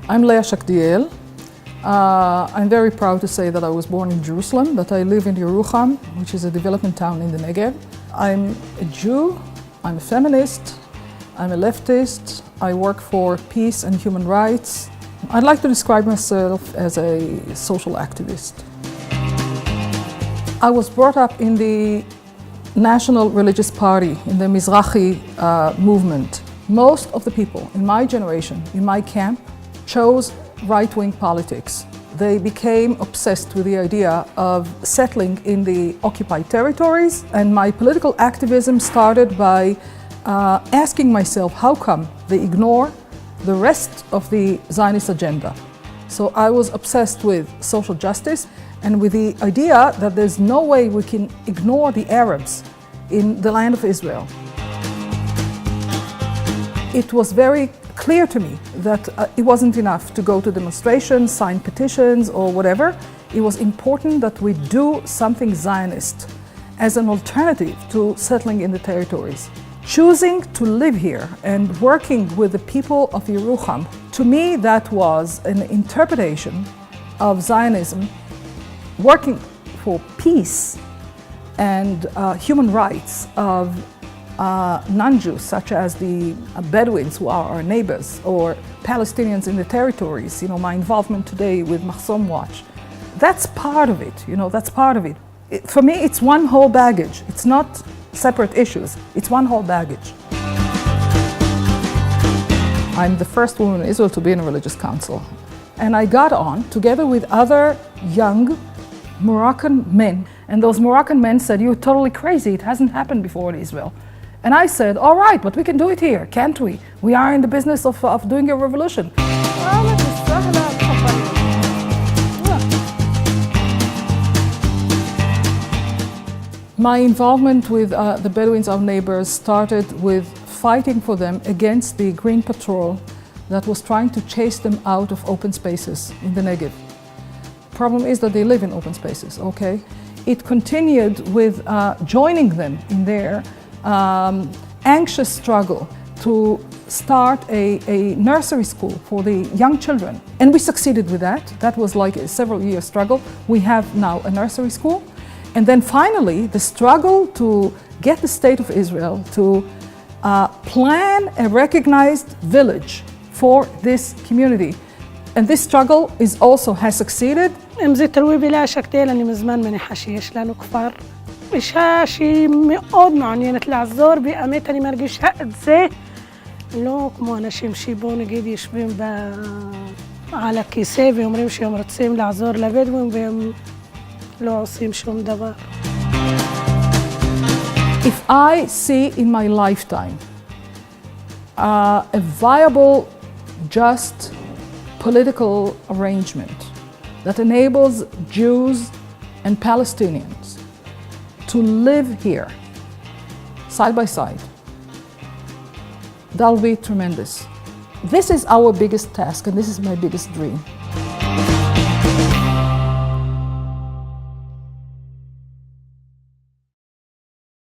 I'm Leah Shakdiel. I'm very proud to say that I was born in Jerusalem, but I live in Yerucham, which is a development town in the Negev. I'm a Jew, I'm a feminist, I'm a leftist, I work for peace and human rights. I'd like to describe myself as a social activist. I was brought up in the National Religious Party, in the Mizrahi movement. Most of the people in my generation, in my camp, chose right-wing politics. They became obsessed with the idea of settling in the occupied territories, and my political activism started by asking myself how come they ignore the rest of the Zionist agenda. So I was obsessed with social justice and with the idea that there's no way we can ignore the Arabs in the land of Israel. It was very clear to me that it wasn't enough to go to demonstrations, sign petitions or whatever. It was important that we do something Zionist as an alternative to settling in the territories. Choosing to live here and working with the people of Yerucham, to me that was an interpretation of Zionism, working for peace and human rights of non-Jews, such as the Bedouins, who are our neighbors, or Palestinians in the territories. You know, my involvement today with Machsom Watch. That's part of it, that's part of it. For me, it's one whole baggage. It's not separate issues. It's one whole baggage. I'm the first woman in Israel to be in a religious council. And I got on, together with other young Moroccan men. And those Moroccan men said, "You're totally crazy. It hasn't happened before in Israel." And I said, "All right, but we can do it here, can't we? We are in the business of doing a revolution." My involvement with the Bedouins, our neighbors, started with fighting for them against the Green Patrol that was trying to chase them out of open spaces in the Negev. Problem is that they live in open spaces, okay? It continued with joining them in their anxious struggle to start a nursery school for the young children. And we succeeded with that. That was like a several-year struggle. We have now a nursery school. And then finally, the struggle to get the state of Israel to plan a recognized village for this community. And this struggle has succeeded. אם זה תלוי בלאה שקדיאל, אני מזמן מני חשיש לנו כפר. אישה שהיא מאוד מעוניינת לעזור, באמת אני מרגישה את זה, לא כמו אנשים שבו נגיד יושבים על הכיסא ואומרים שהם רוצים לעזור לבדואים והם לא עושים שום דבר. If I see in my lifetime a viable, just political arrangement that enables Jews and Palestinians to live here side by side, that'll be tremendous. This is our biggest task and this is my biggest dream.